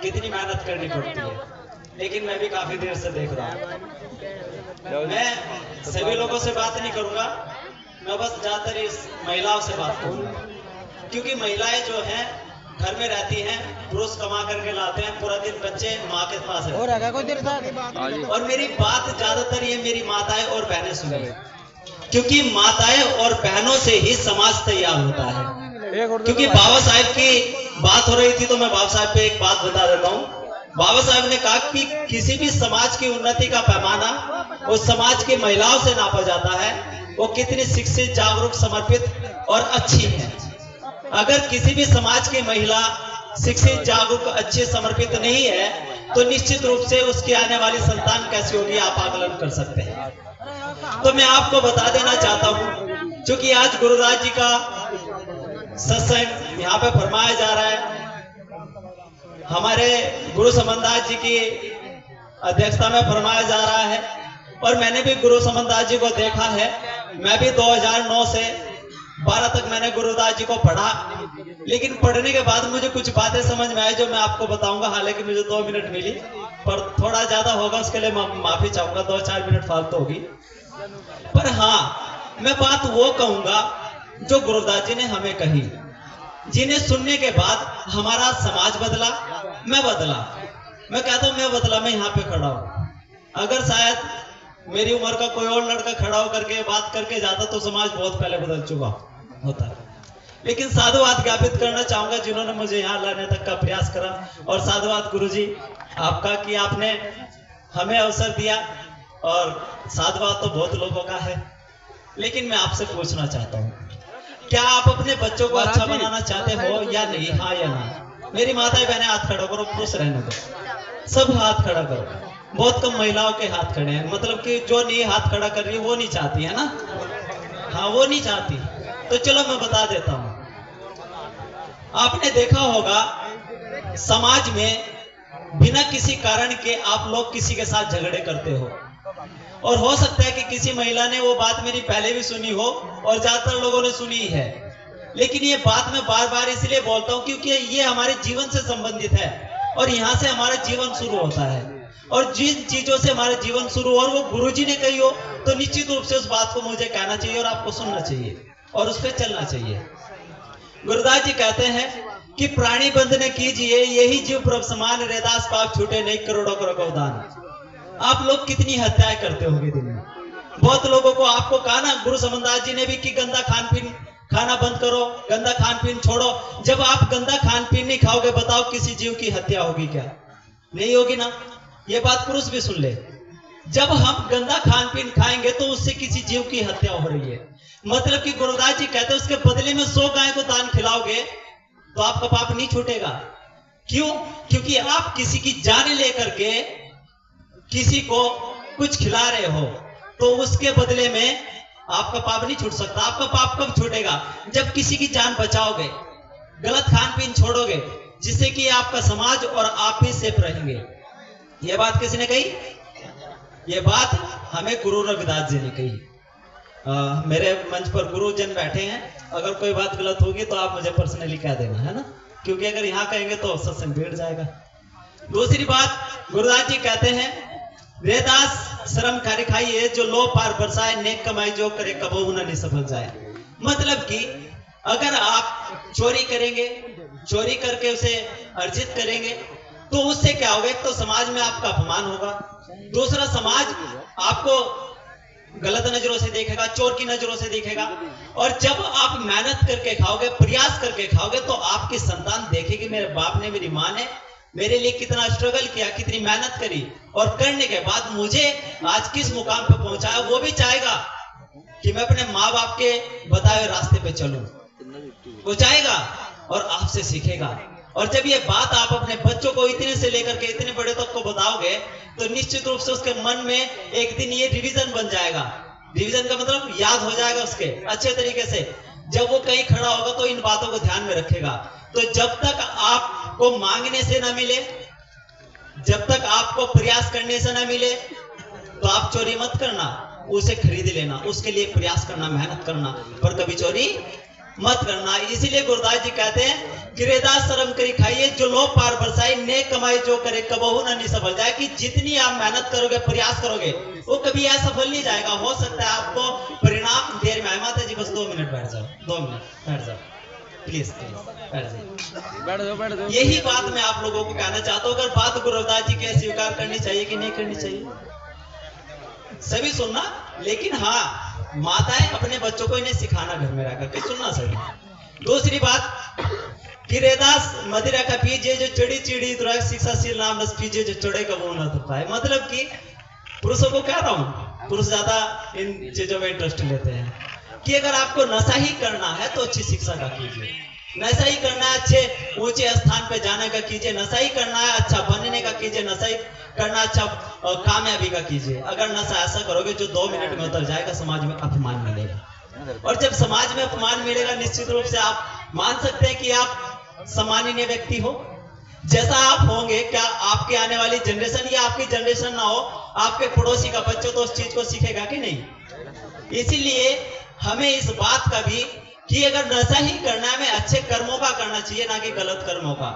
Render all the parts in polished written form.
कितनी मेहनत करनी पड़ती है, लेकिन मैं भी काफी देर से देख रहा हूँ। मैं सभी लोगों से बात नहीं करूंगा, मैं बस ज्यादातर इस महिलाओं से बात करूंगा, क्योंकि महिलाएं जो हैं घर में रहती हैं, पुरुष कमा करके लाते हैं, पूरा दिन बच्चे माँ के पास रहते हैं। और मेरी बात ज्यादातर ये मेरी माताएं और बहनें सुने, क्योंकि माताएं और बहनों से ही समाज तैयार होता है। क्योंकि बाबा साहब की बात हो रही थी तो मैं बाबा साहब पे एक बात बता देता हूँ। बाबा साहब ने कहा कि किसी भी समाज की उन्नति का पैमाना उस समाज की महिलाओं से नापा जाता है, वो कितनी शिक्षित, जागरूक, समर्पित और अच्छी है। अगर किसी भी समाज की महिला शिक्षित, जागरूक, अच्छी, समर्पित नहीं है तो निश्चित रूप से उसकी आने वाली संतान कैसी होगी आप आकलन कर सकते हैं। तो मैं आपको बता देना चाहता हूं, क्योंकि आज गुरुदास जी का सत्संग यहाँ पे फरमाया जा रहा है, हमारे गुरु समनदास जी की अध्यक्षता में फरमाया जा रहा है, और मैंने भी गुरु समनदास जी को देखा है। मैं भी 2009 से 12 तक मैंने गुरुदास जी को पढ़ा, लेकिन पढ़ने के बाद मुझे कुछ बातें समझ में आई जो मैं आपको बताऊंगा। हालांकि मुझे 2 मिनट मिली, पर थोड़ा ज्यादा होगा उसके लिए माफी चाहूंगा, 2-4 मिनट फालतू होगी। पर हाँ, मैं बात वो कहूंगा जो गुरुदास जी ने हमें कही, जिन्हें सुनने के बाद हमारा समाज बदला, मैं बदला। मैं कहता हूं मैं बदला, मैं यहाँ पे खड़ा हूं। अगर शायद मेरी उम्र का कोई और लड़का खड़ा होकर के बात करके जाता तो समाज बहुत पहले बदल चुका होता। लेकिन साधुवाद ज्ञापित करना चाहूंगा जिन्होंने मुझे यहाँ लाने तक का प्रयास करा, और साधुवाद गुरुजी आपका कि आपने हमें अवसर दिया, और साधुवाद तो बहुत लोगों का है। लेकिन मैं आपसे पूछना चाहता हूँ, क्या आप अपने बच्चों को अच्छा बनाना चाहते हो या नहीं? हाँ या ना? मेरी माताएं बहनें हाथ खड़ा करो, खुश रहने दो, सब हाथ खड़ा करो। बहुत कम महिलाओं के हाथ खड़े हैं, मतलब कि जो नहीं हाथ खड़ा कर रही है वो नहीं चाहती है ना? हाँ, वो नहीं चाहती। तो चलो मैं बता देता हूं। आपने देखा होगा समाज में बिना किसी कारण के आप लोग किसी के साथ झगड़े करते हो, और हो सकता है कि किसी महिला ने वो बात मेरी पहले भी सुनी हो और ज्यादातर लोगों ने सुनी है। लेकिन ये बात मैं बार बार इसलिए बोलता हूं क्योंकि ये हमारे जीवन से संबंधित है, और यहाँ से हमारा जीवन शुरू होता है। और जिन चीजों से हमारा जीवन शुरू हो और वो गुरुजी ने कही हो तो निश्चित रूप से उस बात को मुझे कहना चाहिए और आपको सुनना चाहिए और उस पर चलना चाहिए। गुरुदास जी कहते हैं कि प्राणी बंधने कीजिए, यही जीव प्रभ समान, रैदास पाप छूटे नहीं, करोड़ों करोड़ों दान। आप लोग कितनी हत्याएं करते होंगे दिन में। बहुत लोगों को आपको कहा ना गुरु समनदास जी ने भी कि गंदा खान पीन खाना बंद करो, गंदा खान पीन छोड़ो। जब आप गंदा खान पीन नहीं खाओगे, बताओ किसी जीव की हत्या होगी क्या? नहीं होगी ना? ये बात पुरुष भी सुन ले। जब हम गंदा खान पीन खाएंगे तो उससे किसी जीव की हत्या हो रही है। मतलब कि गुरुदास जी कहते हैं उसके बदले में 100 गाय को दान खिलाओगे तो आपका पाप नहीं छूटेगा। क्यों? क्योंकि आप किसी की जान लेकर के किसी को कुछ खिला रहे हो, तो उसके बदले में आपका पाप नहीं छूट सकता। आपका पाप कब छूटेगा? जब किसी की जान बचाओगे, गलत खान पीन छोड़ोगे, जिससे कि आपका समाज और आप भी सेफ रहेंगे। यह बात किसने कही? यह बात हमें गुरु रविदास जी ने कही। मेरे मंच पर गुरुजन बैठे हैं, अगर कोई बात गलत होगी तो आप मुझे पर्सनली कह देना, है ना? क्योंकि अगर यहाँ कहेंगे तो सत्संग बिगड़ जाएगा। दूसरी बात, गुरुदास जी कहते हैं वेदास श्रम खारी खाइए, जो लो पार बरसाए, नेक कमाई जो करे कबहू न निसफल जाए। मतलब कि अगर आप चोरी करेंगे, चोरी करके उसे अर्जित करेंगे तो उससे क्या होगा? एक तो समाज में आपका अपमान होगा, दूसरा समाज आपको गलत नजरों से देखेगा, चोर की नजरों से देखेगा। और जब आप मेहनत करके खाओगे, प्रयास करके खाओगे, तो आपकी संतान देखेगी मेरे बाप ने, मेरी माँ ने मेरे लिए कितना स्ट्रगल किया, कितनी मेहनत करी, और करने के बाद मुझे आज किस मुकाम पे पहुंचाया। वो भी चाहेगा कि मैं अपने माँ बाप के बताए हुए रास्ते पे चलूं, वो चाहेगा और आपसे सीखेगा। और जब ये बात आप अपने बच्चों को इतने से लेकर के इतने बड़े तक को बताओगे तो निश्चित रूप से उसके मन में एक दिन ये रिवीजन बन जाएगा। रिवीजन का मतलब याद हो जाएगा उसके अच्छे तरीके से। जब वो कहीं खड़ा होगा तो इन बातों को ध्यान में रखेगा। तो जब तक आपको मांगने से ना मिले, जब तक आपको प्रयास करने से ना मिले, तो आप चोरी मत करना, उसे खरीद लेना, उसके लिए प्रयास करना, मेहनत करना, पर कभी चोरी मत करना। इसीलिए गुरुदास जी कहते हैं कि रेदास शर्म करी खाइए, जो लोग पार बरसाई, नेक कमाई जो करे कबहू न नहीं सफल जाए। कि जितनी आप मेहनत करोगे, प्रयास करोगे, वो कभी असफल नहीं जाएगा। हो सकता है आपको परिणाम देर में आए। माता जी बस 2 मिनट बैठ जाओ, 2 मिनट बैठ जाओ, प्लीज बैठ जाओ। यही बात मैं आप लोगों को कहना चाहता हूँ। अगर बात गुरुदास जी की स्वीकार करनी चाहिए कि नहीं करनी चाहिए, सभी सुनना। लेकिन हाँ, माताएं अपने बच्चों को इन्हें सिखाना घर में रह करके, सुनना सभी। दूसरी बात कि रेदास मदिरा का पीजिए जो चिड़ी चिड़ी शिक्षाशील नाम रस पीजिए जो चढ़े का वो न पाए। मतलब कि पुरुषों को कह रहा हूं, पुरुष ज्यादा इन चीजों में इंटरेस्ट लेते हैं कि अगर आपको नशा ही करना है तो अच्छी शिक्षा का कीजिए, नशा ही करना है अच्छे ऊंचे स्थान पे जाने का कीजिए, नशा ही करना है अच्छा बनने का कीजिए, नशा ही करना अच्छा कामयाबी का कीजिए। अगर नशा ऐसा करोगे जो 2 मिनट में उतर जाएगा, समाज में अपमान मिलेगा। और जब समाज में अपमान मिलेगा, निश्चित रूप से आप मान सकते हैं कि आप सम्माननीय व्यक्ति हो। जैसा आप होंगे, क्या आपके आने वाली जनरेशन या आपकी जनरेशन ना हो, आपके पड़ोसी का बच्चा तो उस चीज को सीखेगा कि नहीं। इसीलिए हमें इस बात का भी कि अगर नशा ही करना है, हमें अच्छे कर्मों का करना चाहिए, ना कि गलत कर्मों का।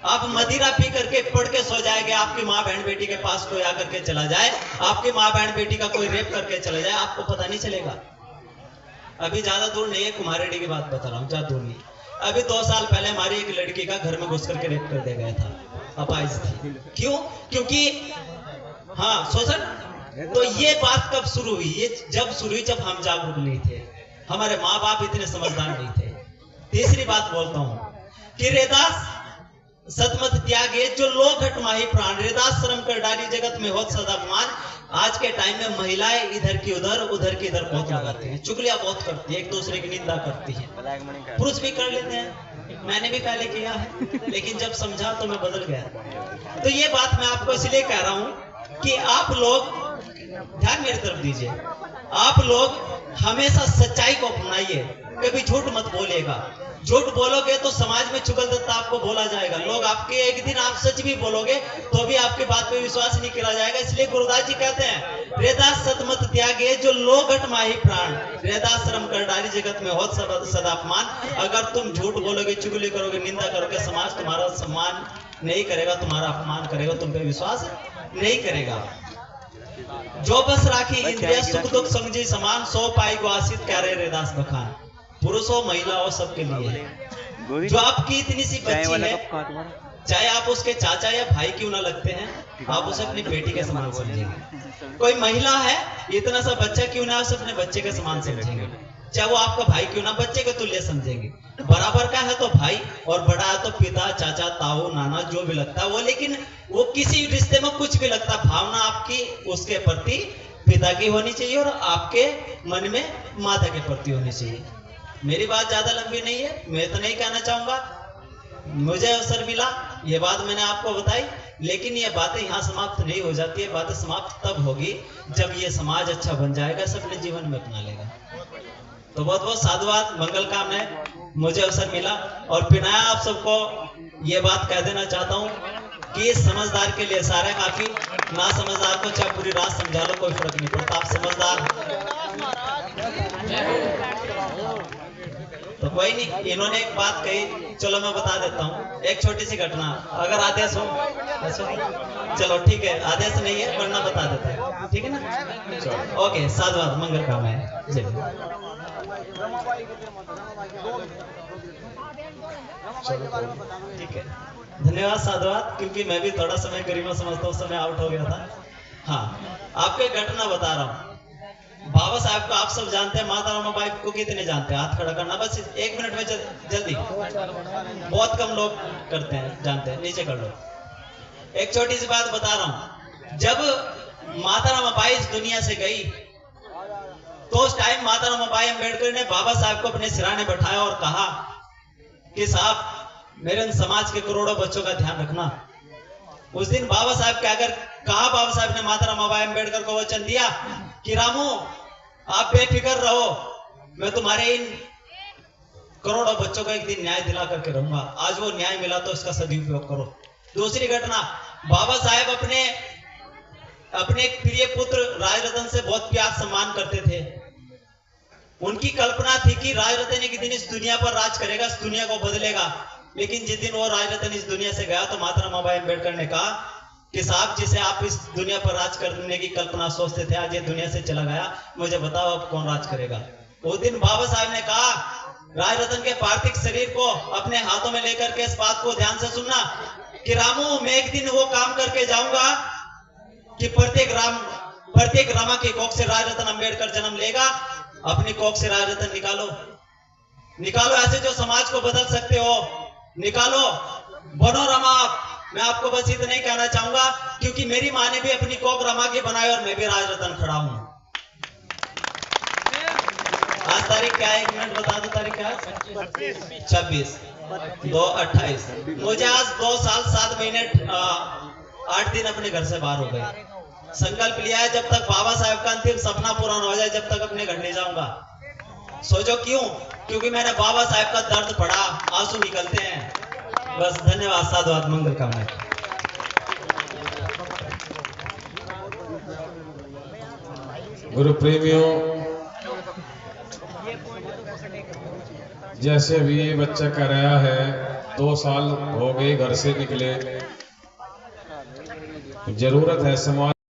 आप मदिरा पी करके पढ़ के सो जाएंगे, आपकी माँ बहन बेटी के पास कोई आकर के चला जाए, आपकी माँ बहन बेटी का कोई रेप करके चला जाए, आपको पता नहीं चलेगा। अभी ज्यादा दूर नहीं है, कुमारेडी की बात बता रहा हूँ, ज्यादा दूर नहीं। अभी 2 साल पहले हमारी एक लड़की का घर में घुस करके रेप कर दिया गया था, अपाइज थी। क्यों? क्योंकि हाँ शोषण। तो ये बात कब शुरू हुई? ये जब शुरू हुई जब हम जागरूक नहीं थे, हमारे माँ बाप इतने समझदार नहीं थे। तीसरी बात बोलता हूँ कि रेदास सतमत त्यागे जो लोग घट माही प्राण, रेदास शर्म कर डाली जगत में होत सदा अपमान। आज के टाइम में महिलाएं इधर की उधर की इधर बहुत लगाती हैं, चुगलियां बहुत करती है, एक दूसरे की निंदा करती है। पुरुष भी कर लेते हैं, मैंने भी पहले किया है, लेकिन जब समझा तो मैं बदल गया। तो ये बात मैं आपको इसलिए कह रहा हूं कि आप लोग ध्यान मेरी तरफ दीजिए, आप लोग हमेशा सच्चाई को अपनाइए, कभी झूठ मत बोलिएगा। झूठ बोलोगे तो समाज में चुगलदत्ता आपको बोला जाएगा। लोग आपके, एक दिन आप सच भी बोलोगे तो भी आपकी बात पे विश्वास नहीं किया जाएगा। इसलिए गुरुदास जी कहते हैं रेदास सतमत त्यागे जो लोग घट माही प्राण, रेदास शर्म कर डाली जगत में होत सदा अपमान। अगर तुम झूठ बोलोगे, चुगली करोगे, निंदा करोगे, समाज तुम्हारा सम्मान नहीं करेगा, तुम्हारा अपमान करेगा, तुम पे विश्वास नहीं करेगा। जो बस राखी इंद्रिया सुख दुख समझी समान, सो पाई गुआसित कह रहे रेदास बखान। पुरुषों महिलाओं सबके लिए जो आपकी इतनी सी बच्ची है, चाहे आप उसके चाचा या भाई क्यों ना लगते हैं, आप उसे अपनी बेटी के समान समझेंगे। कोई महिला है, इतना सा बच्चा क्यों ना, उसे अपने बच्चे के समान समझेंगे। चाहे वो आपका भाई क्यों ना, बच्चे के तुल्य समझेंगे। बराबर का है तो भाई, और बड़ा है तो पिता, चाचा, ताऊ, नाना, जो भी लगता है वो। लेकिन वो किसी रिश्ते में कुछ भी लगता, भावना आपकी उसके प्रति पिता की होनी चाहिए और आपके मन में माता के प्रति होनी चाहिए। मेरी बात ज्यादा लंबी नहीं है, मैं तो नहीं कहना चाहूंगा, मुझे अवसर मिला, ये बात मैंने आपको बताई। लेकिन ये बातें यहाँ समाप्त नहीं हो जाती है, बातें समाप्त तब होगी जब ये समाज अच्छा बन जाएगा, सब अपने जीवन में अपना लेगा। तो बहुत बहुत साधुवाद, मंगल कामना, मुझे अवसर मिला। और फिर आप सबको ये बात कह देना चाहता हूँ कि समझदार के लिए सारा काफी, ना समझदार को चाहे पूरी रात समझा लो, कोई फर्क नहीं पड़ता। आप समझदार तो कोई नहीं। इन्होंने एक बात कही, चलो मैं बता देता हूँ, एक छोटी सी घटना, अगर आदेश हो। चलो ठीक है, आदेश नहीं है वरना बता देता है, ठीक है ना। ओके, साधुवाद, मंगल काम है। ठीक है, धन्यवाद, साधुवाद। क्योंकि मैं भी थोड़ा समय करीब समझता हूँ, समय आउट हो गया था। हाँ, आपको एक घटना बता रहा हूँ। बाबा साहब को आप सब जानते हैं, माता रमाबाई को कितने जानते हैं? हाथ खड़ा करना, बस 1 मिनट में जल्दी, बहुत कम लोग करते हैं, जानते हैं, नीचे कर लो। एक छोटी सी बात बता रहा हूं, जब माता रमाबाई इस दुनिया से गई तो उस टाइम माता रमाबाई अम्बेडकर ने बाबा साहब को अपने सिराने बैठाया और कहा कि साहब मेरे समाज के करोड़ों बच्चों का ध्यान रखना। उस दिन बाबा साहब के अगर कहा, बाबा साहब ने माता रमाबाई अम्बेडकर को वचन दिया कि रामू आप बेफिक्र रहो, मैं तुम्हारे इन करोड़ों बच्चों को एक दिन न्याय दिला करके रहूंगा। आज वो न्याय मिला तो इसका सदुपयोग करो। दूसरी घटना, बाबा साहब अपने एक प्रिय पुत्र राजरतन से बहुत प्यार सम्मान करते थे। उनकी कल्पना थी कि राज रतन एक दिन इस दुनिया पर राज करेगा, इस दुनिया को बदलेगा। लेकिन जिस दिन वो राज रतन इस दुनिया से गया तो माता रमाबाई अम्बेडकर ने कहा कि साहब, जिसे आप इस दुनिया पर राज करने की कल्पना सोचते थे, आज ये दुनिया से चला गया, मुझे बताओ अब कौन राज करेगा। उस दिन बाबा साहब ने कहा, राज रतन के पार्थिव शरीर को अपने हाथों में लेकर के इस बात को ध्यान से सुनना कि रामू, मैं एक दिन वो काम करके जाऊंगा कि प्रत्येक रामा की कोख से राज रतन अम्बेडकर जन्म लेगा। अपनी कोख से राज रतन निकालो, ऐसे जो समाज को बदल सकते हो निकालो, बनो रमा। मैं आपको बस इतना ही कहना चाहूंगा, क्योंकि मेरी माँ ने भी अपनी कोख रमा की बनाई और मैं भी राज रतन खड़ा हूं। आज तारीख क्या है? 1 मिनट बता दो, तारीख क्या है? 26/2/28। मुझे आज 2 साल 7 महीने 8 दिन अपने घर से बाहर हो गए। संकल्प लिया है, जब तक बाबा साहब का अंतिम सपना पूरा न हो जाए, जब तक अपने घर नहीं जाऊंगा। सोचो क्यों? क्योंकि मैंने बाबा साहब का दर्द पढ़ा, आंसू निकलते हैं। बस, धन्यवाद, साधुवाद, मंगल कामना। गुरु प्रेमियों, जैसे अभी ये बच्चा कह रहा है 2 साल हो गए घर से निकले, जरूरत है समाज